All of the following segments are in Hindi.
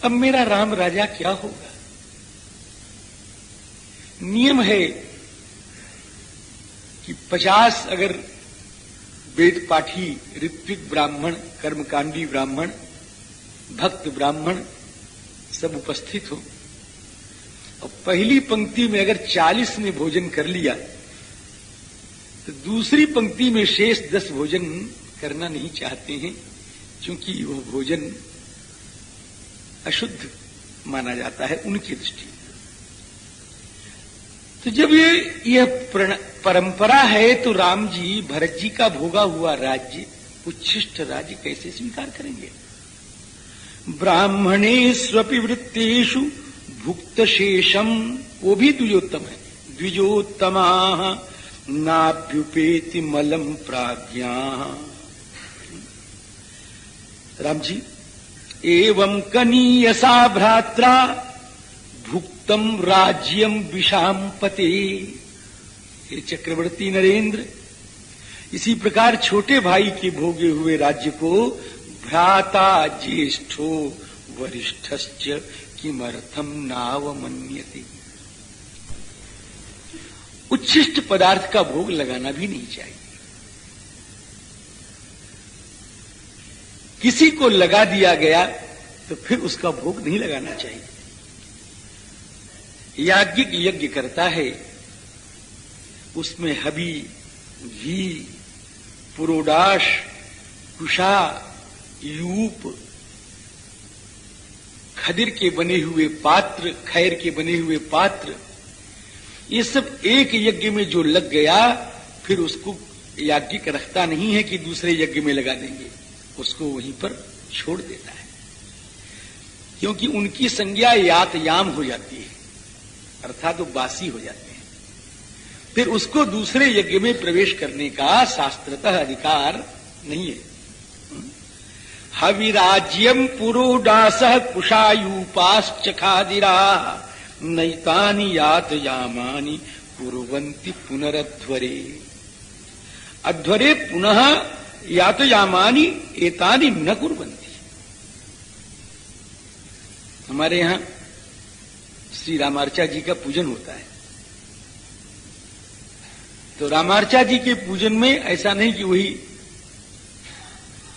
अब मेरा राम राजा क्या होगा? नियम है कि 50 अगर वेद पाठी, ऋत्विक ब्राह्मण, कर्मकांडी ब्राह्मण, भक्त ब्राह्मण सब उपस्थित हो और पहली पंक्ति में अगर 40 ने भोजन कर लिया तो दूसरी पंक्ति में शेष 10 भोजन करना नहीं चाहते हैं, क्योंकि वह भोजन अशुद्ध माना जाता है उनकी दृष्टि। तो जब यह परंपरा है तो राम जी भरत जी का भोगा हुआ राज्य, उच्छिष्ट राज्य कैसे स्वीकार करेंगे? ब्राह्मणेष्वपि वृत्तेषु भुक्त शेषम, वो भी द्विजोत्तम है। द्विजोत्तमा नाभ्युपेति मलम प्राज्ञा। राम जी, एवं कनीयसा भ्रात्रा भुक्तम राज्यम विषाम पते। हे चक्रवर्ती नरेंद्र, इसी प्रकार छोटे भाई के भोगे हुए राज्य को भ्राता ज्येष्ठो वरिष्ठश्च किमर्थम नावमन्यते। उच्छिष्ट पदार्थ का भोग लगाना भी नहीं चाहिए। किसी को लगा दिया गया तो फिर उसका भोग नहीं लगाना चाहिए। याज्ञिक यज्ञ करता है, उसमें हबी, घी, पुरोडाश, कुशा, यूप, खदिर के बने हुए पात्र, खैर के बने हुए पात्र, ये सब एक यज्ञ में जो लग गया फिर उसको याज्ञिक रखता नहीं है कि दूसरे यज्ञ में लगा देंगे, उसको वहीं पर छोड़ देता है, क्योंकि उनकी संज्ञा यातयाम हो जाती है, अर्थात वो बासी हो जाते हैं। फिर उसको दूसरे यज्ञ में प्रवेश करने का शास्त्रतः अधिकार नहीं है। हविराज्यम पुरोडासः कुशायूपाश्च खादिरा नैतानि यातयामानि कुर्वन्ति पुनरध्वरे। अध्वरे पुनः यातयामानि एतानि न कुर्वन्ति। हमारे यहां श्री रामार्चा जी का पूजन होता है, तो रामार्चा जी के पूजन में ऐसा नहीं कि वही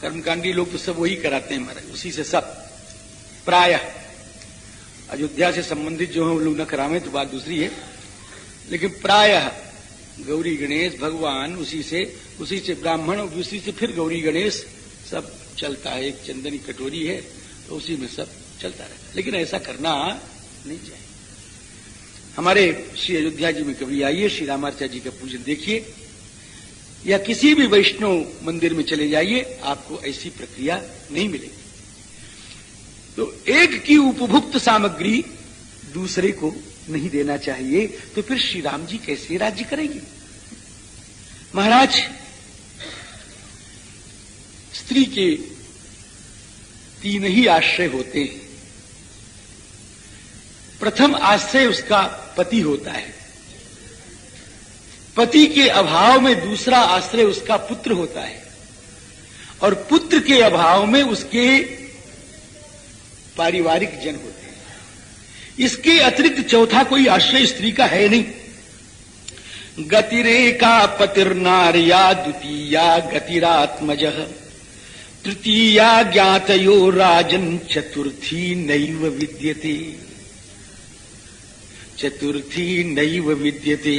कर्मकांडी लोग तो सब वही कराते हैं महाराज, उसी से सब प्रायः अयोध्या से संबंधित जो है वो लोग न करावें तो बात दूसरी है, लेकिन प्रायः गौरी गणेश भगवान उसी से ब्राह्मण, उसी से फिर गौरी गणेश सब चलता है। एक चंदनी कटोरी है तो उसी में सब चलता रहता है, लेकिन ऐसा करना नहीं चाहिए। हमारे श्री अयोध्या जी में कभी आइए, श्री रामार्चा जी का पूजन देखिए, या किसी भी वैष्णव मंदिर में चले जाइए, आपको ऐसी प्रक्रिया नहीं मिलेगी। तो एक की उपभुक्त सामग्री दूसरे को नहीं देना चाहिए, तो फिर श्री राम जी कैसे राज्य करेंगे? महाराज, स्त्री के 3 ही आश्रय होते हैं। प्रथम आश्रय उसका पति होता है, पति के अभाव में दूसरा आश्रय उसका पुत्र होता है, और पुत्र के अभाव में उसके पारिवारिक जन होते हैं। इसके अतिरिक्त चौथा कोई आश्रय स्त्री का है नहीं। गतिरेका पतिर्नार्या द्वितीया गतिरात्मजः तृतीया ज्ञातयो राजन चतुर्थी नैव विद्यते। चतुर्थी नैव विद्यते।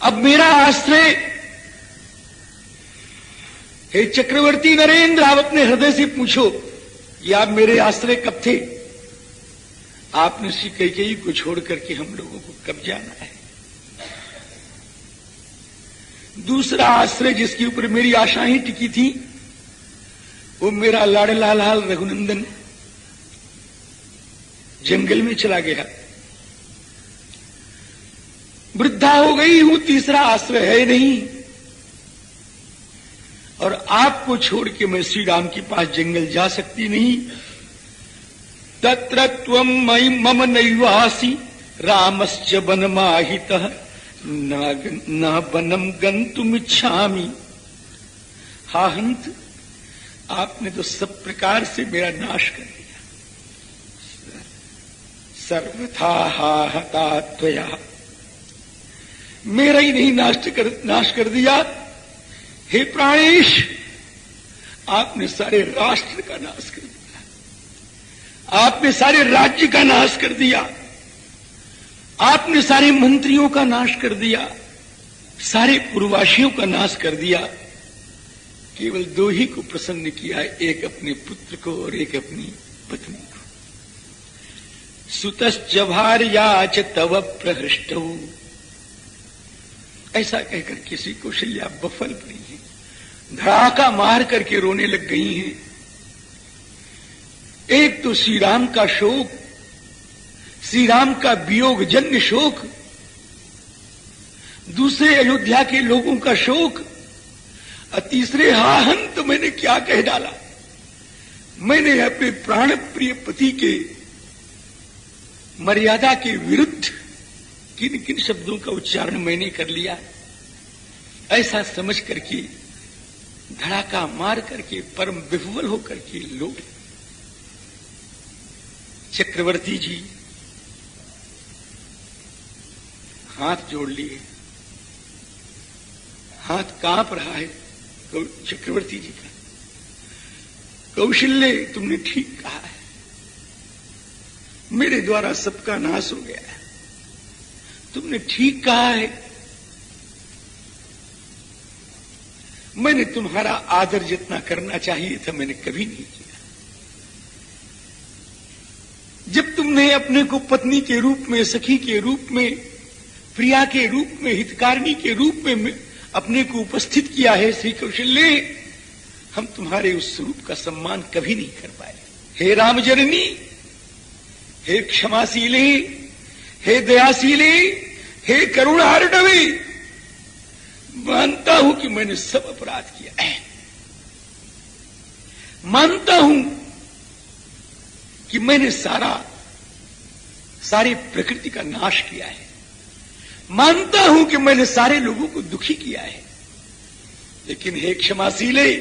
अब मेरा आश्रय, हे चक्रवर्ती नरेंद्र, आप अपने हृदय से पूछो कि आप मेरे आश्रय कब थे? आपने श्री कैकेयी को छोड़ करके हम लोगों को कब जाना है? दूसरा आश्रय जिसके ऊपर मेरी आशाएं टिकी थी, वो मेरा लाडला लाल रघुनंदन जंगल में चला गया, वृद्धा हो गई हूं, तीसरा आश्रय है नहीं, और आपको छोड़ के मैं श्री राम के पास जंगल जा सकती नहीं। तत्र त्वं मयि मम नैवासि रामश्च वनमाहितः न वनम गन्तुमिच्छामि। हा हंत, आपने तो सब प्रकार से मेरा नाश कर दिया। सर्वथा हता त्वया, मेरा ही नहीं नाश कर दिया, हे प्राणेश आपने सारे राष्ट्र का नाश कर दिया, आपने सारे राज्य का नाश कर दिया, आपने सारे मंत्रियों का नाश कर दिया, सारे पूर्ववासियों का नाश कर दिया। केवल दो ही को प्रसन्न किया, एक अपने पुत्र को और एक अपनी पत्नी को। सुतश्च भार्याच तव प्रहृष्टौ, ऐसा कहकर किसी कौशल्या बफल पड़ी है, धड़ाका मार करके रोने लग गई हैं। एक तो श्री राम का शोक, श्री राम का वियोग जन्य शोक, दूसरे अयोध्या के लोगों का शोक, और तीसरे हाहन तो मैंने क्या कह डाला। मैंने अपने प्राण प्रिय पति के मर्यादा के विरुद्ध किन किन शब्दों का उच्चारण मैंने कर लिया, ऐसा समझ करके धड़ाका मार करके परम विह्वल होकर के लोग चक्रवर्ती जी हाथ जोड़ लिए, हाथ कांप रहा है चक्रवर्ती जी का। कौशल्य तुमने ठीक कहा है, मेरे द्वारा सबका नाश हो गया है, तुमने ठीक कहा है, मैंने तुम्हारा आदर जितना करना चाहिए था मैंने कभी नहीं किया। जब तुमने अपने को पत्नी के रूप में, सखी के रूप में, प्रिया के रूप में, हितकारिणी के रूप में अपने को उपस्थित किया है श्री कौशल्य, हम तुम्हारे उस स्वरूप का सम्मान कभी नहीं कर पाए। हे रामजननी, हे क्षमाशीले, हे दयाशीले, हे करुणार्णवे, मानता हूं कि मैंने सब अपराध किया है, मानता हूं कि मैंने सारी प्रकृति का नाश किया है, मानता हूं कि मैंने सारे लोगों को दुखी किया है, लेकिन हे क्षमाशीले,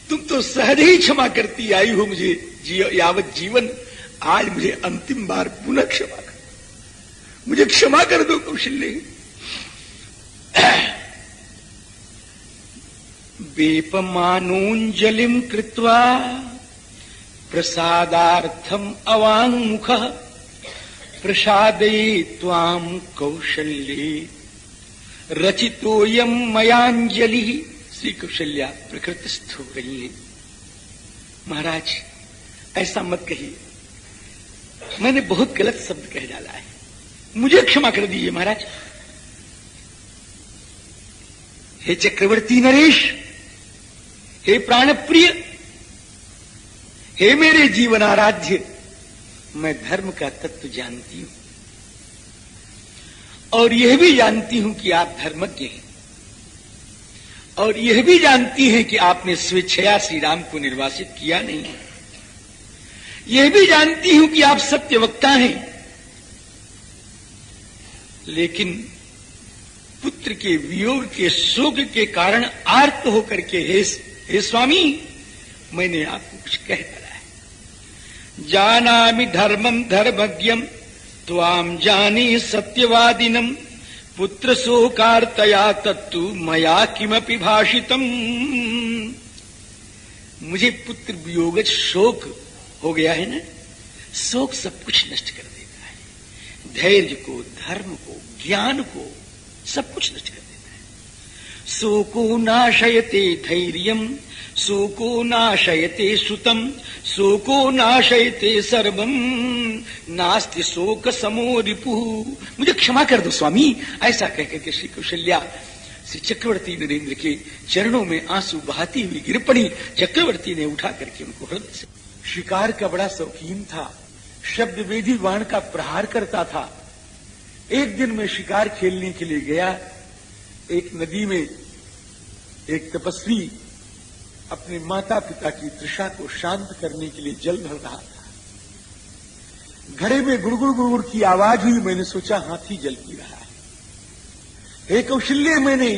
तुम तो सहज ही क्षमा करती आई हो मुझे यावत जीवन, आज मुझे अंतिम बार पुनः क्षमा कर, मुझे क्षमा कर दो कौशल्य। वेपमानोंजलिम कृत्वा प्रसादार्थम अवाङ्मुखः प्रसादे त्वां कौशल्ये रचितोयम मयांजलि। श्री कौशल्या प्रकृतिस्थ हो गई है। महाराज ऐसा मत कहिए, मैंने बहुत गलत शब्द कह डाला है, मुझे क्षमा कर दीजिए महाराज। हे चक्रवर्ती नरेश, हे प्राण प्रिय, हे मेरे जीवन आराध्य, मैं धर्म का तत्व जानती हूं और यह भी जानती हूं कि आप धर्मज्ञ हैं, और यह भी जानती हैं कि आपने स्वेच्छया श्री राम को निर्वासित किया नहीं है। यह भी जानती हूं कि आप सत्यवक्ता हैं, लेकिन पुत्र के वियोग के शोक के कारण आर्त होकर के हे स्वामी, मैंने आपको कुछ कह डाला है। जानामि धर्मम धर्मज्ञम त्वाम जानी सत्यवादिनम पुत्र शोकार्तया तत्तु मया किमपि भाषितम। मुझे पुत्र वियोग शोक हो गया है ना, शोक सब कुछ नष्ट कर देता है, धैर्य को, धर्म को, ज्ञान को, सब कुछ नष्ट कर देता है। शोको नाशयते धैर्यम, शोको नाशयते सुतम, शोको नाशयते सर्वम, नास्ति शोक समो रिपुः। मुझे क्षमा कर दो स्वामी। ऐसा कहकर के श्री कौशल्या श्री चक्रवर्ती नरेंद्र के चरणों में आंसू बहाती हुई गिर पड़ी। चक्रवर्ती ने उठा करके उनको हृदय से, शिकार का बड़ा शौकीन था, शब्द वेदी बाण का प्रहार करता था। एक दिन मैं शिकार खेलने के लिए गया, एक नदी में एक तपस्वी अपने माता पिता की तृषा को शांत करने के लिए जल भर रहा था। घड़े में गुड़गुड़ गुड़गुड़ की आवाज हुई, मैंने सोचा हाथी जल पी रहा है। हे कौशल्य, मैंने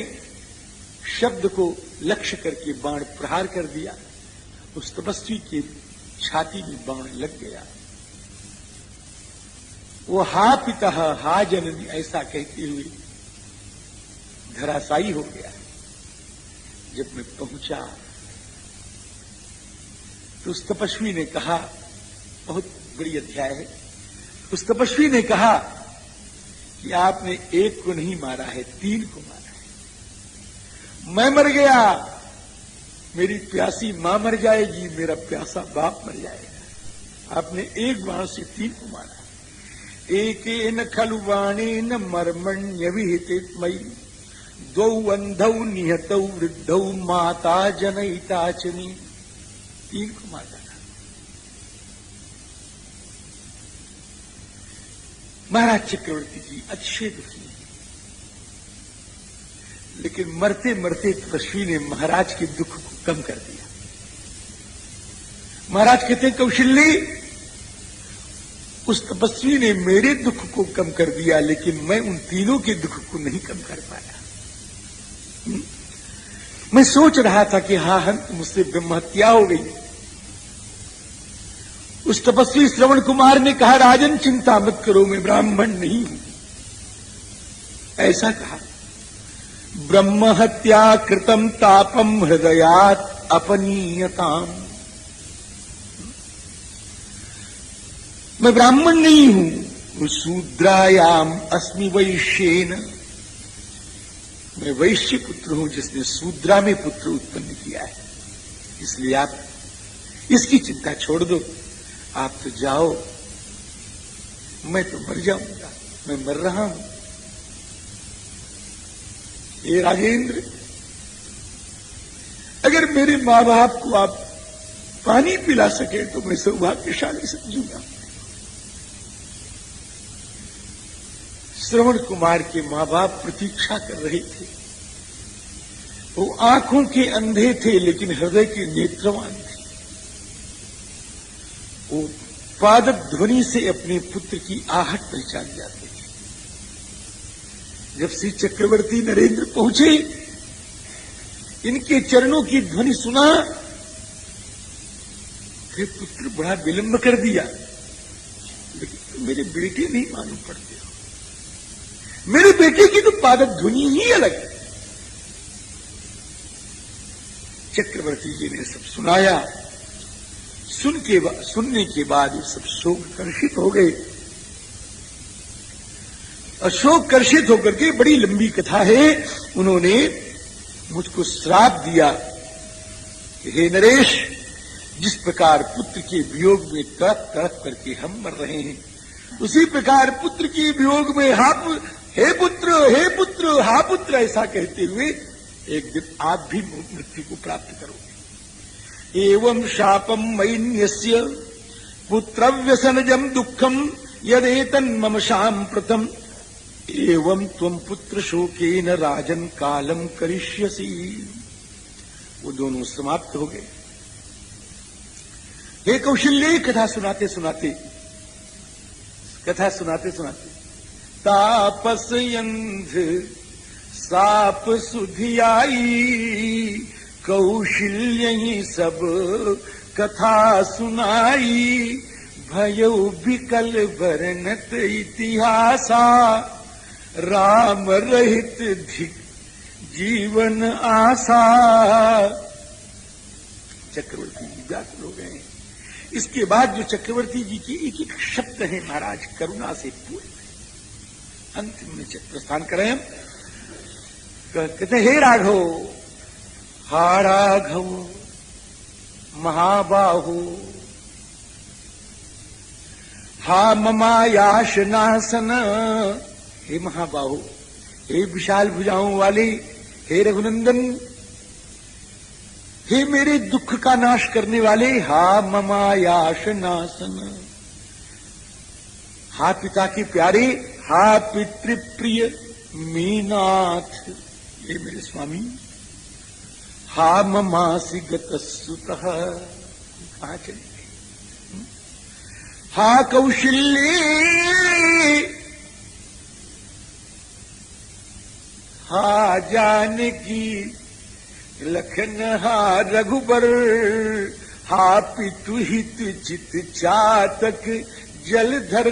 शब्द को लक्ष्य करके बाण प्रहार कर दिया उस तपस्वी की छाती में बाण लग गया। वो हा पिता हा जननी ऐसा कहते हुए धराशायी हो गया। जब मैं पहुंचा तो उस तपस्वी ने कहा, बहुत बड़ी अध्याय है, उस तपस्वी ने कहा कि आपने एक को नहीं मारा है, 3 को मारा है। मैं मर गया, मेरी प्यासी मां मर जाएगी, मेरा प्यासा बाप मर जाएगा। आपने एक बाण से 3 को मारा। एकेन खलु बाणेन मर्मण्य विहित मयि 2 अंधौ निहतौ वृद्धौ माता जनयिता च मे। 3 को मार डाला। महाराज चक्रवर्ती जी अच्छे दुखी, लेकिन मरते मरते तपस्वी ने महाराज के दुख को कम कर दिया। महाराज कहते हैं, कौशल्य, उस तपस्वी ने मेरे दुख को कम कर दिया, लेकिन मैं उन तीनों के दुख को नहीं कम कर पाया। मैं सोच रहा था कि हाँ, मुझसे ब्रह्म हत्या हो गई। उस तपस्वी श्रवण कुमार ने कहा, राजन चिंता मत करो, मैं ब्राह्मण नहीं हूं। ऐसा कहा। ब्रह्म हत्या कृतम तापम हृदयात अपनीयताम। मैं ब्राह्मण नहीं हूं, शूद्रायाम अस्मि वैश्येन। मैं वैश्य पुत्र हूं जिसने शूद्रा में पुत्र उत्पन्न किया है। इसलिए आप इसकी चिंता छोड़ दो, आप तो जाओ, मैं तो मर जाऊंगा, मैं मर रहा हूं। ये राजेंद्र, अगर मेरे मां बाप को आप पानी पिला सके तो मैं सौभाग्यशाली समझूंगा। श्रवण कुमार के मां बाप प्रतीक्षा कर रहे थे। वो आंखों के अंधे थे, लेकिन हृदय के नेत्रवान थे। वो पादप ध्वनि से अपने पुत्र की आहट पहचान जाते थे। जब श्री चक्रवर्ती नरेंद्र पहुंचे, इनके चरणों की ध्वनि सुना, फिर पुत्र बड़ा विलंब कर दिया, लेकिन मेरे बेटे नहीं मालूम पड़ते हो। मेरे बेटे की तो पादप ध्वनि ही अलग है। चक्रवर्ती जी ने सब सुनाया। सुनने के बाद ये सब शोक कर्षित हो गए। और शोक कर्षित होकर के, बड़ी लंबी कथा है, उन्होंने मुझको श्राप दिया कि हे नरेश, जिस प्रकार पुत्र के वियोग में तड़प तड़प करके हम मर रहे हैं, उसी प्रकार पुत्र के वियोग में हे पुत्र, हा पुत्र, ऐसा कहते हुए एक दिन आप भी मृत्यु को प्राप्त करोगे। एवं शापम मैन्यस्य पुत्र व्यसनजम दुखम यदेतन मम शाम्प्रतम एवं त्वं पुत्र शोकेन राजन कालम करिष्यसि। वो दोनों समाप्त हो गए। हे कौशल्य, कथा सुनाते सुनाते तापसयंध साप सुधियाई, कौशल्य ही सब कथा सुनाई। भयो विकल वर्णत इतिहासा, राम रहित धिक जीवन आशा। चक्रवर्ती जी व्याकुल हो गए। इसके बाद जो चक्रवर्ती जी की एक एक शब्द है महाराज करुणा से पूर्ण है। अंतिम में प्रस्थान करें, कहते हे राघव, हा राघव महाबाहु, हा ममायाश नासन। हे महाबाहु, हे विशाल भुजाओं वाले, हे रघुनंदन, हे मेरे दुख का नाश करने वाले, हा ममायाश नासन। हा पिता के प्यारे, हा पितृप्रिय मीनाथ, हे मेरे स्वामी। हा ममासि गतसुतः, कहां चले गए। हा कौशल्ये, हा जानकी लखन, हा रघुबर, हा पितु हित चित चातक जलधर,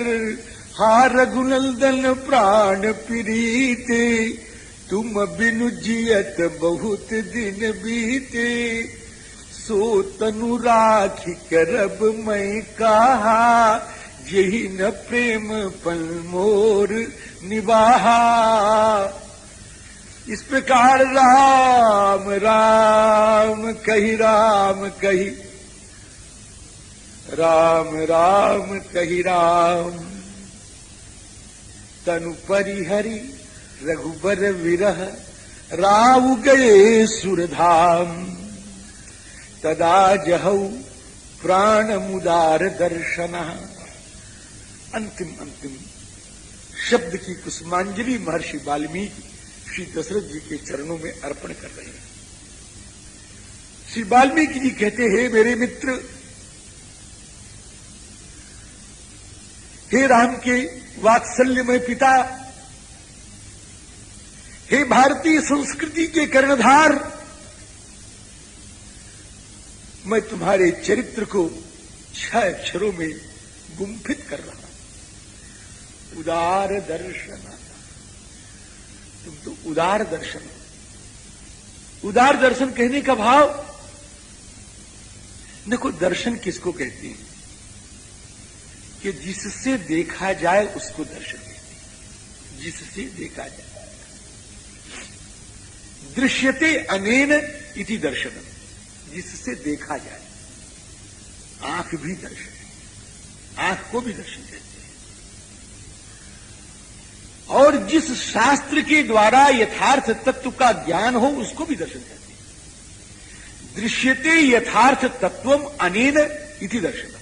हा रघुनंदन प्राण प्रीते, तुम बिनु जियत बहुत दिन बीते, सो तनु राखी करब मैं कहा, यही न प्रेम पल मोर निवाहा। इस प्रकार राम राम कही, राम कही, राम राम कही राम, तनु परिहरि रघुबर विरह, राव गए सुरधाम, तदा जहौ प्राण मुदार दर्शना। अंतिम अंतिम शब्द की कुसुमांजलि महर्षि वाल्मीकि श्री दशरथ जी के चरणों में अर्पण कर रहे हैं। श्री वाल्मीकि जी कहते हैं, मेरे मित्र, हे राम के वात्सल्यमय पिता, हे भारतीय संस्कृति के कर्णधार, मैं तुम्हारे चरित्र को 6 अक्षरों में गुंफित कर रहा हूं। उदार दर्शन, तुम तो उदार दर्शन हो। उदार दर्शन कहने का भाव, देखो दर्शन किसको कहते हैं कि जिससे देखा जाए उसको दर्शन कहते हैं। जिससे देखा जाए, दृश्यते अनेन इति दर्शनम, जिससे देखा जाए। आंख भी दर्शन है, आंख को भी दर्शन कहते हैं। और जिस शास्त्र के द्वारा यथार्थ तत्व का ज्ञान हो उसको भी दर्शन कहते हैं। दृश्यते यथार्थ तत्वम अनेन इति दर्शनम,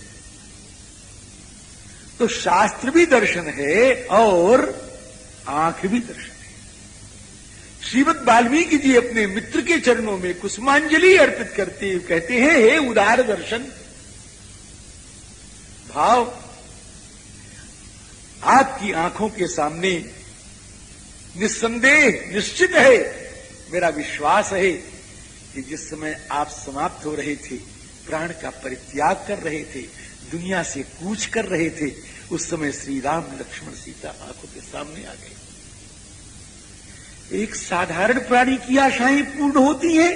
तो शास्त्र भी दर्शन है और आंख भी दर्शन है। श्रीमद् वाल्मीकि जी अपने मित्र के चरणों में कुसुमांजलि अर्पित करते हुए कहते हैं, हे उदार दर्शन। भाव, आपकी आंखों के सामने निस्संदेह निश्चित है, मेरा विश्वास है कि जिस समय आप समाप्त हो रहे थे, प्राण का परित्याग कर रहे थे, दुनिया से कूच कर रहे थे, उस समय श्री राम लक्ष्मण सीता आंखों के सामने आ गए। एक साधारण प्राणी की आशाएं पूर्ण होती हैं,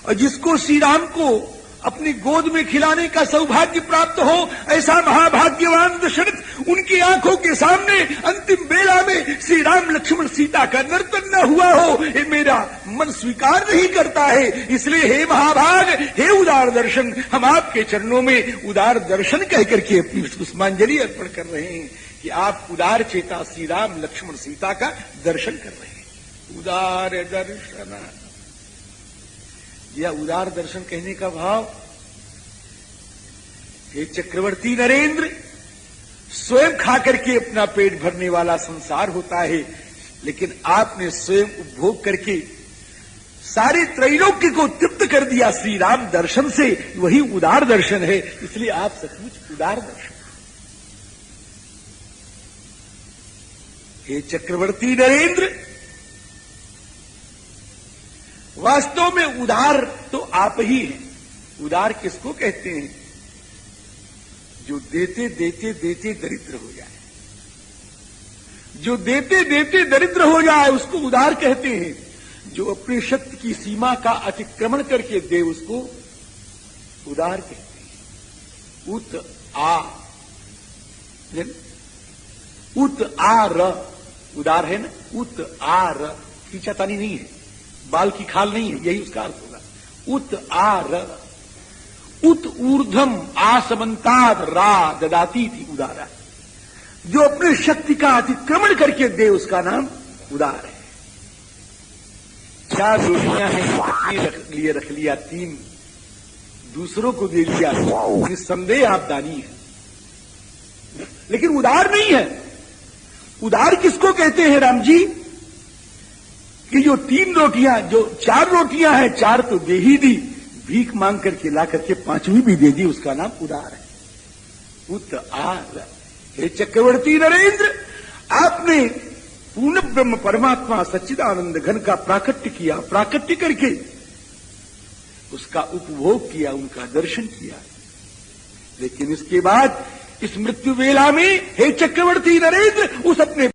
और जिसको श्री राम को अपनी गोद में खिलाने का सौभाग्य प्राप्त हो, ऐसा महाभाग्यवान दशरथ, उनकी आंखों के सामने अंतिम बेला में श्री राम लक्ष्मण सीता का नर्तन न हुआ हो, ये मेरा मन स्वीकार नहीं करता है। इसलिए हे महाभाग, हे उदार दर्शन, हम आपके चरणों में उदार दर्शन कहकर के अपनी पुष्पांजलि अर्पण कर रहे हैं कि आप उदार चेता श्री राम लक्ष्मण सीता का दर्शन कर रहे हैं। उदार दर्शन, यह उदार दर्शन कहने का भाव, हे चक्रवर्ती नरेंद्र, स्वयं खाकर के अपना पेट भरने वाला संसार होता है, लेकिन आपने स्वयं उपभोग करके सारे त्रैलोक्य को तृप्त कर दिया श्री राम दर्शन से, वही उदार दर्शन है। इसलिए आप सचमुच उदार दर्शन। हे चक्रवर्ती नरेंद्र, वास्तव में उदार तो आप ही हैं। उदार किसको कहते हैं? जो देते देते देते दरिद्र हो जाए, जो देते देते दरिद्र हो जाए उसको उदार कहते हैं। जो अपनी शक्ति की सीमा का अतिक्रमण करके दे उसको उदार कहते हैं। उत आ र, उदार है ना, उत आ र, खींचातानी नहीं है, बाल की खाल नहीं है, यही उसका अर्थ होगा। उत आ र, उत ऊर्ध्वम आसमंताद रा ददाती थी उदारा। जो अपने शक्ति का अतिक्रमण करके दे उसका नाम उदार है। 4 रोटियां हैं, अपने लिए रख लिया, 3 दूसरों को दे दिया, निस्संदेह आप दानी है, लेकिन उदार नहीं है। उदार किसको कहते हैं राम जी? कि जो 3 रोटियां, जो 4 रोटियां हैं, 4 तो दे ही दी, भीख मांग करके ला करके 5वीं भी दे दी, उसका नाम उदार है। उत आर। हे चक्रवर्ती नरेंद्र, आपने पूर्ण ब्रह्म परमात्मा सच्चिदानंद घन का प्राकट्य किया। प्राकट्य करके उसका उपभोग किया, उनका दर्शन किया। लेकिन इसके बाद इस मृत्यु वेला में हे चक्रवर्ती नरेंद्र, उस अपने